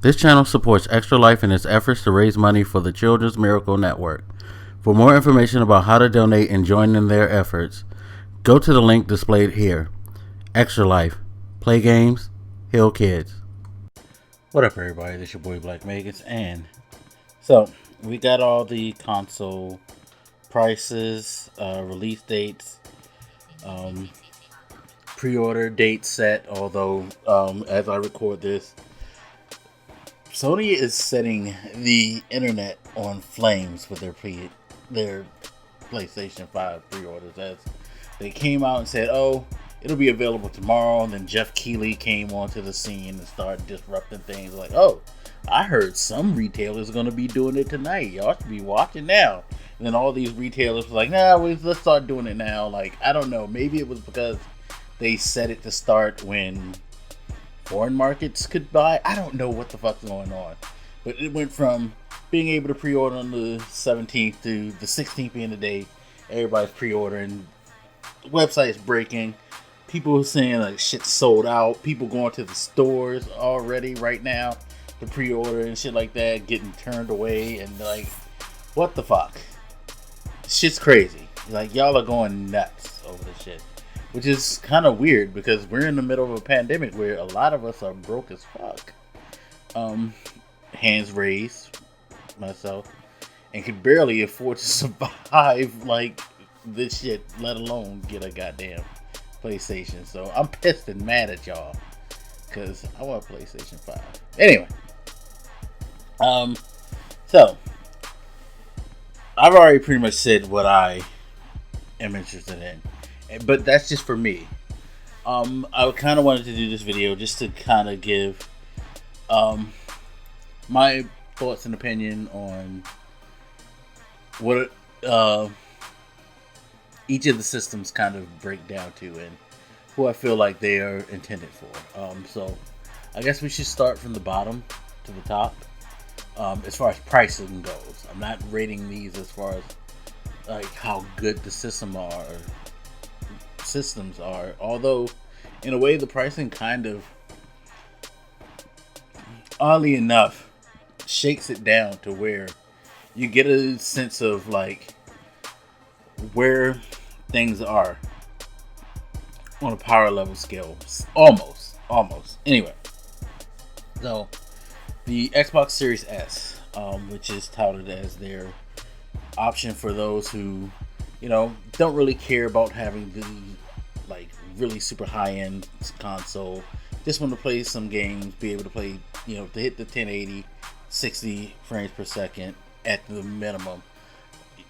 This channel supports Extra Life in its efforts to raise money for the Children's Miracle Network. For more information about how to donate and join in their efforts, go to the link displayed here. Extra Life. Play games, heal kids. What up, everybody? This is your boy Blak and so we got all the console prices, release dates, pre-order dates set. Although, as I record this, Sony is setting the internet on flames with their PlayStation 5 pre-orders, as they came out and said, "Oh, it'll be available tomorrow." And then Jeff Keighley came onto the scene and started disrupting things. Like, "Oh, I heard some retailers are going to be doing it tonight. Y'all should be watching now." And then all these retailers were like, "Nah, let's start doing it now." Like, I don't know. Maybe it was because they set it to start when foreign markets could buy. I don't know what the fuck's going on. But it went from being able to pre-order on the 17th to the 16th being the day everybody's pre-ordering. Websites breaking. People saying like shit's sold out. People going to the stores already right now to pre-order and shit like that, getting turned away, and like, what the fuck? Shit's crazy. Like, y'all are going nuts over this shit. Which is kind of weird because we're in the middle of a pandemic where a lot of us are broke as fuck. Hands raised, myself, and could barely afford to survive like this shit, let alone get a goddamn PlayStation. So I'm pissed and mad at y'all because I want a PlayStation 5. Anyway, so I've already pretty much said what I am interested in. But that's just for me. I kind of wanted to do this video just to kind of give my thoughts and opinion on what each of the systems kind of break down to and who I feel like they are intended for. So I guess we should start from the bottom to the top. As far as pricing goes, I'm not rating these as far as like how good the systems are, although in a way the pricing kind of, oddly enough, shakes it down to where you get a sense of like where things are on a power level scale, almost anyway. So the Xbox Series S, which is touted as their option for those who, you know, don't really care about having the like really super high-end console. Just want to play some games, be able to play, you know, to hit the 1080, 60 frames per second at the minimum.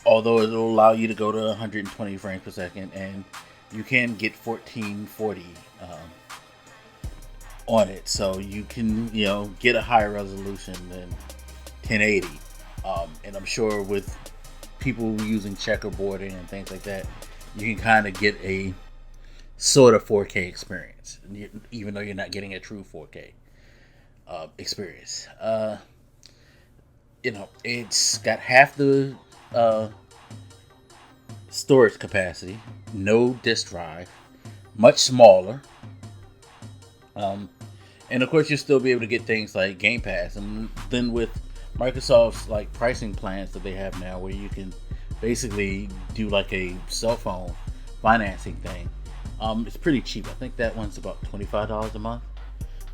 Although it'll allow you to go to 120 frames per second, and you can get 1440 on it, so you can, you know, get a higher resolution than 1080. And I'm sure with people using checkerboarding and things like that, you can kind of get a sort of 4K experience, even though you're not getting a true 4K experience. You know, it's got half the storage capacity, no disk drive, much smaller, and of course you'll still be able to get things like Game Pass. And then with Microsoft's like pricing plans that they have now, where you can basically do like a cell phone financing thing, it's pretty cheap. I think that one's about $25 a month,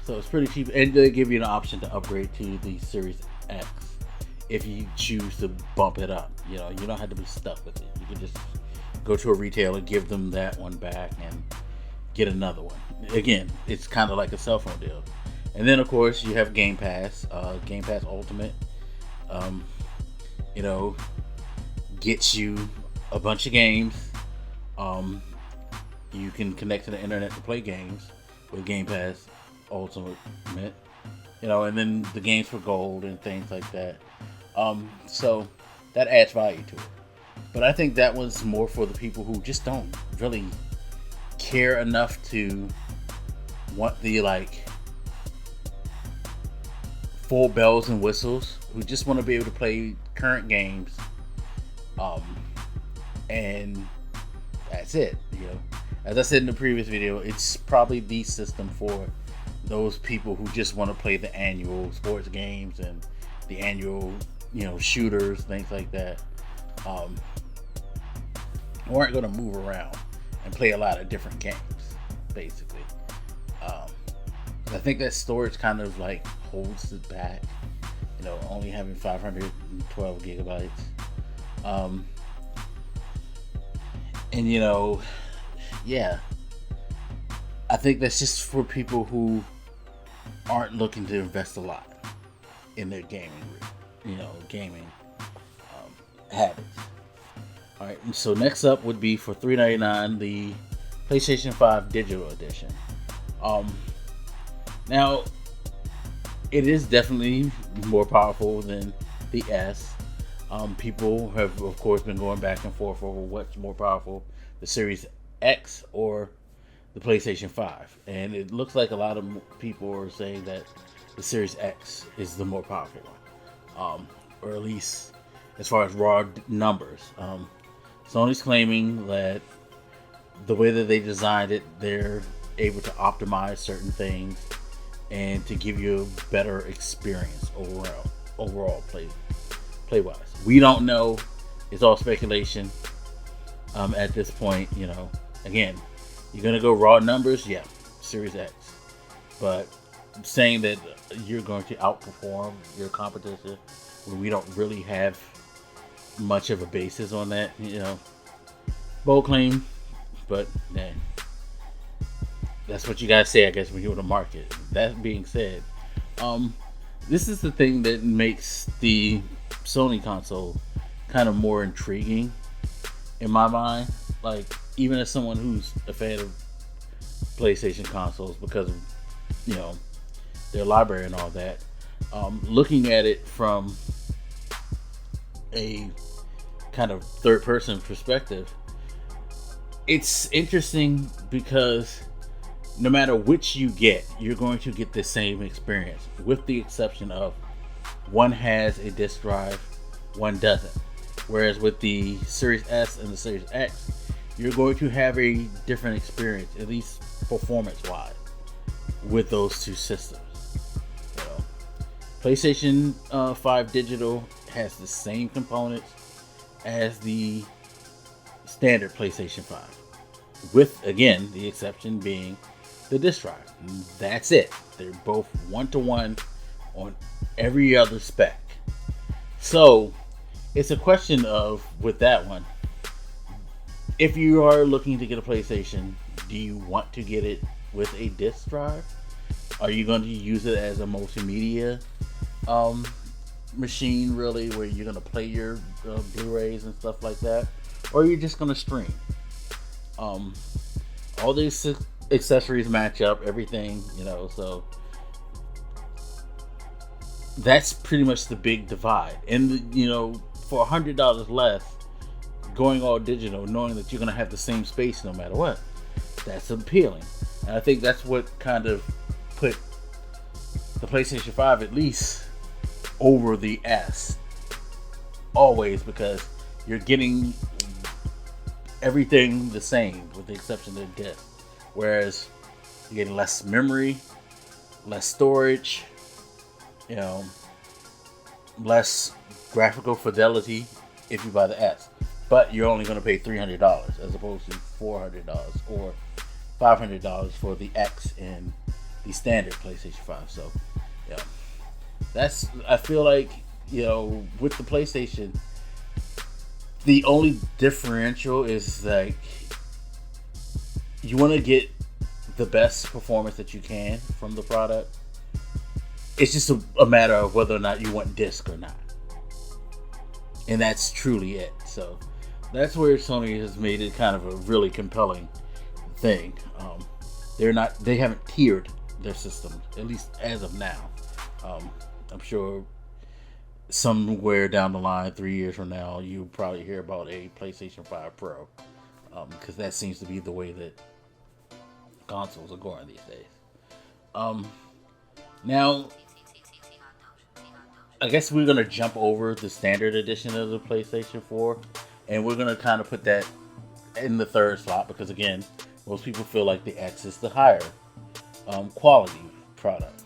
so it's pretty cheap. And they give you an option to upgrade to the Series X if you choose to bump it up. You know, you don't have to be stuck with it. You can just go to a retailer, give them that one back, and get another one. Again, it's kind of like a cell phone deal. And then of course you have Game Pass, Game Pass Ultimate. You know, gets you a bunch of games. You can connect to the internet to play games with Game Pass Ultimate. You know, and then the games for gold and things like that. So that adds value to it. But I think that was more for the people who just don't really care enough to want the like full bells and whistles, who just want to be able to play current games, and that's it. You know, as I said in the previous video, it's probably the system for those people who just want to play the annual sports games and the annual, shooters, things like that, um, aren't going to move around and play a lot of different games, basically. Um, I think that storage kind of like holds it back, only having 512 gigabytes. Um, and yeah, I think that's just for people who aren't looking to invest a lot in their gaming habits. All right, so next up would be for $399 the PlayStation 5 Digital Edition. Now, it is definitely more powerful than the S. People have, of course, been going back and forth over what's more powerful, the Series X or the PlayStation 5. And it looks like a lot of people are saying that the Series X is the more powerful one. Or at least as far as raw numbers. Sony's claiming that the way that they designed it, they're able to optimize certain things and to give you a better experience overall play wise. We don't know. It's all speculation at this point. Again, you're gonna go raw numbers, yeah, Series X. But saying that you're going to outperform your competition when we don't really have much of a basis on that, bold claim, but man, that's what you gotta say, I guess, when you're in the market. That being said, this is the thing that makes the Sony console kind of more intriguing in my mind. Like, even as someone who's a fan of PlayStation consoles because of their library and all that, looking at it from a kind of third person perspective, it's interesting because no matter which you get, you're going to get the same experience, with the exception of one has a disc drive, one doesn't. Whereas with the Series S and the Series X, you're going to have a different experience, at least performance-wise, with those two systems. PlayStation 5 Digital has the same components as the standard PlayStation 5, with, again, the exception being the disc drive. That's it. They're both one-to-one on every other spec. So it's a question of, with that one, if you are looking to get a PlayStation, do you want to get it with a disc drive? Are you going to use it as a multimedia machine, really, where you're going to play your Blu-rays and stuff like that? Or are you just going to stream? All these accessories match up, everything, so that's pretty much the big divide. And, for $100 less, going all digital, knowing that you're going to have the same space no matter what, that's appealing. And I think that's what kind of put the PlayStation 5 at least over the S always, because you're getting everything the same with the exception of the disc. Whereas you're getting less memory, less storage, less graphical fidelity if you buy the S. But you're only going to pay $300 as opposed to $400 or $500 for the X and the standard PlayStation 5. So, I feel like, with the PlayStation, the only differential is like you want to get the best performance that you can from the product. It's just a matter of whether or not you want disc or not. And that's truly it. So that's where Sony has made it kind of a really compelling thing. They haven't tiered their system, at least as of now. I'm sure somewhere down the line, 3 years from now, you'll probably hear about a PlayStation 5 Pro, because that seems to be the way that consoles are going these days. Now, I guess we're going to jump over the standard edition of the PlayStation 4, and we're going to kind of put that in the third slot because, again, most people feel like the X is the higher quality product,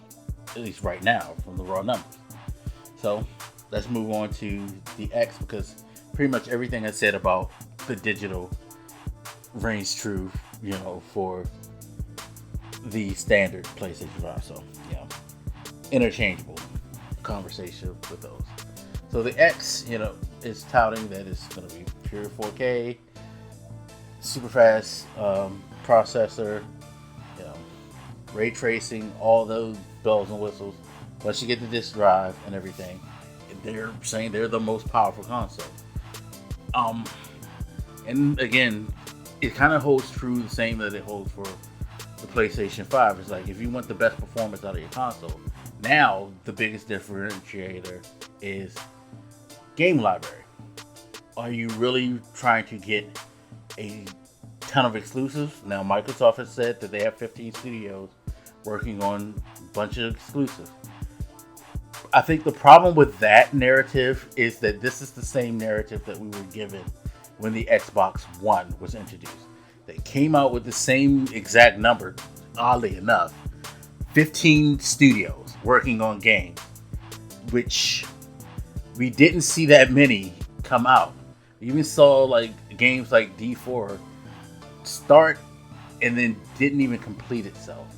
at least right now from the raw numbers. So let's move on to the X, because pretty much everything I said about the digital reigns true, for the standard PlayStation 5. So, interchangeable conversation with those. So the X, is touting that it's going to be pure 4K, super fast processor, ray tracing, all those bells and whistles. Once you get the disk drive and everything, they're saying they're the most powerful console. And again, it kind of holds true the same that it holds for the PlayStation 5. It's like, if you want the best performance out of your console, now the biggest differentiator is game library. Are you really trying to get a ton of exclusives? Now, Microsoft has said that they have 15 studios working on a bunch of exclusives. I think the problem with that narrative is that this is the same narrative that we were given when the Xbox One was introduced. They came out with the same exact number, oddly enough, 15 studios working on games, which we didn't see that many come out. We even saw games like D4 start and then didn't even complete itself.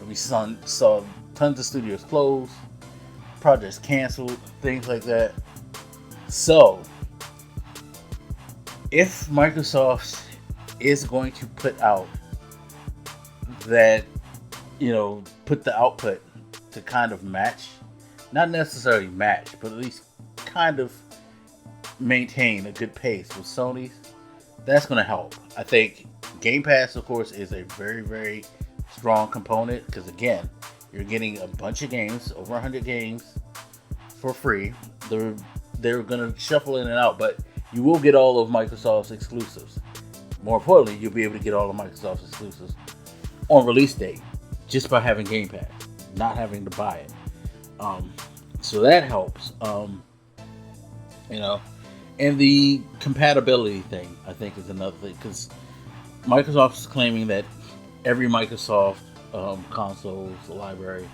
We saw tons of studios close, projects canceled, things like that. So, if Microsoft is going to put out that, put the output to kind of match, not necessarily match, but at least kind of maintain a good pace with Sony's, that's going to help. I think Game Pass, of course, is a very, very strong component, because again, you're getting a bunch of games, over 100 games for free. They're going to shuffle in and out, but you will get all of Microsoft's exclusives. More importantly, you'll be able to get all of Microsoft's exclusives on release date just by having Game Pass, not having to buy it. So that helps. And the compatibility thing, I think, is another thing, because Microsoft is claiming that every Microsoft console's library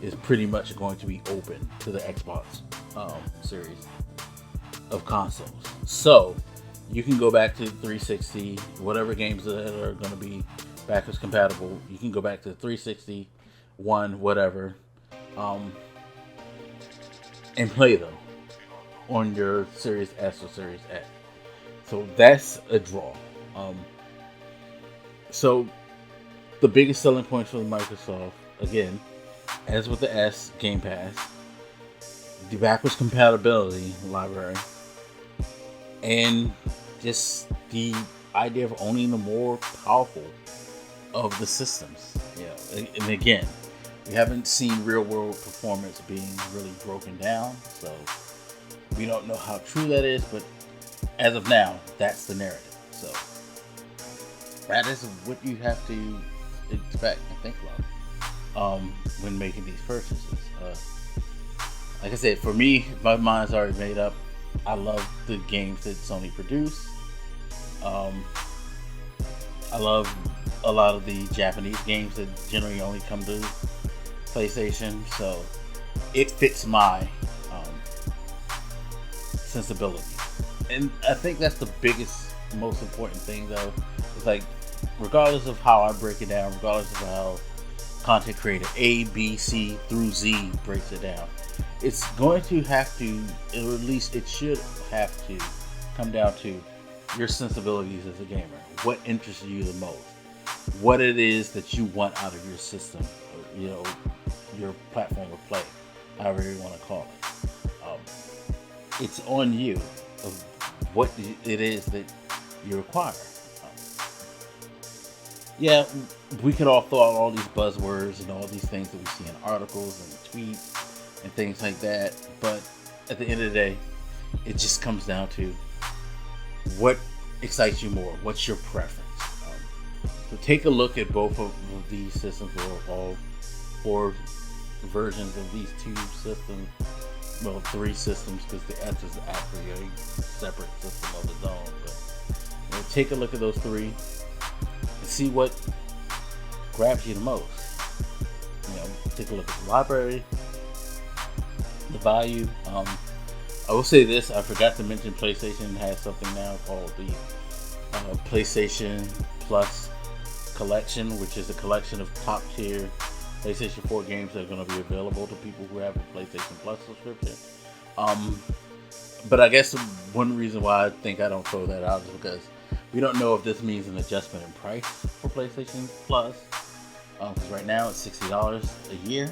is pretty much going to be open to the Xbox series of consoles. So you can go back to 360, whatever games that are going to be backwards compatible, you can go back to 360, One, whatever, and play them on your Series S or Series X. So that's a draw. So the biggest selling points for Microsoft, again, as with the S, Game Pass, the backwards compatibility library, and just the idea of owning the more powerful of the systems. And again, we haven't seen real world performance being really broken down, so we don't know how true that is, but as of now, that's the narrative. So that is what you have to expect and think about when making these purchases. Like I said, for me, my mind's already made up. I love the games that Sony produce. I love a lot of the Japanese games that generally only come to PlayStation, so it fits my sensibility. And I think that's the biggest, most important thing, though. It's like, regardless of how I break it down, regardless of how content creator A, B, C through Z breaks it down, it's going to have to, or at least it should have to, come down to your sensibilities as a gamer. What interests you the most? What it is that you want out of your system, or, your platform of play, however you want to call it. It's on you of what it is that you require. We could all throw out all these buzzwords and all these things that we see in articles and tweets and things like that, but at the end of the day, it just comes down to what excites you more. What's your preference? So take a look at both of these systems, or all four versions of these two systems. Well, three systems, because the S is actually a separate system of its own. But take a look at those three and see what grabs you the most. take a look at the library, the value. I will say this: I forgot to mention PlayStation has something now called the PlayStation Plus Collection, which is a collection of top tier PlayStation 4 games that are going to be available to people who have a PlayStation Plus subscription. But I guess one reason why I think I don't throw that out is because we don't know if this means an adjustment in price for PlayStation Plus. Because right now it's $60 a year.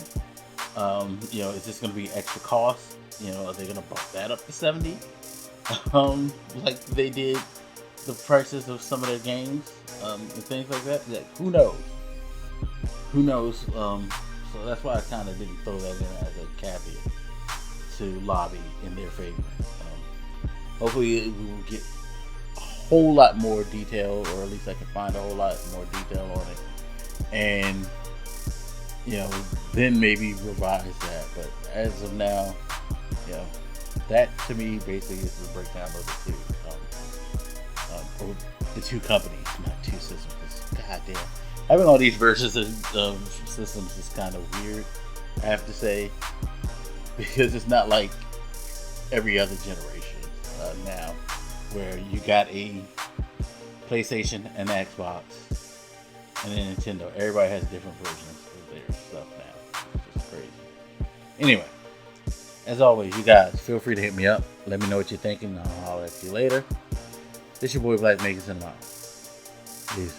Is this going to be extra cost? Are they going to bump that up to $70? Like they did the prices of some of their games and things like that. Like, who knows? Who knows? So that's why I kind of didn't throw that in as a caveat to lobby in their favor. Hopefully we will get a whole lot more detail, or at least I can find a whole lot more detail on it, and then maybe revise that. But as of now, that to me basically is the breakdown of the two. Or the two companies, not two systems. Goddamn, having all these versions of systems is kind of weird, I have to say, because it's not like every other generation now, where you got a PlayStation and Xbox and then Nintendo. Everybody has different versions of their stuff now. It's just crazy. Anyway, as always, you guys feel free to hit me up. Let me know what you're thinking. I'll holler at you later. This your boy Blak, making some out. Peace.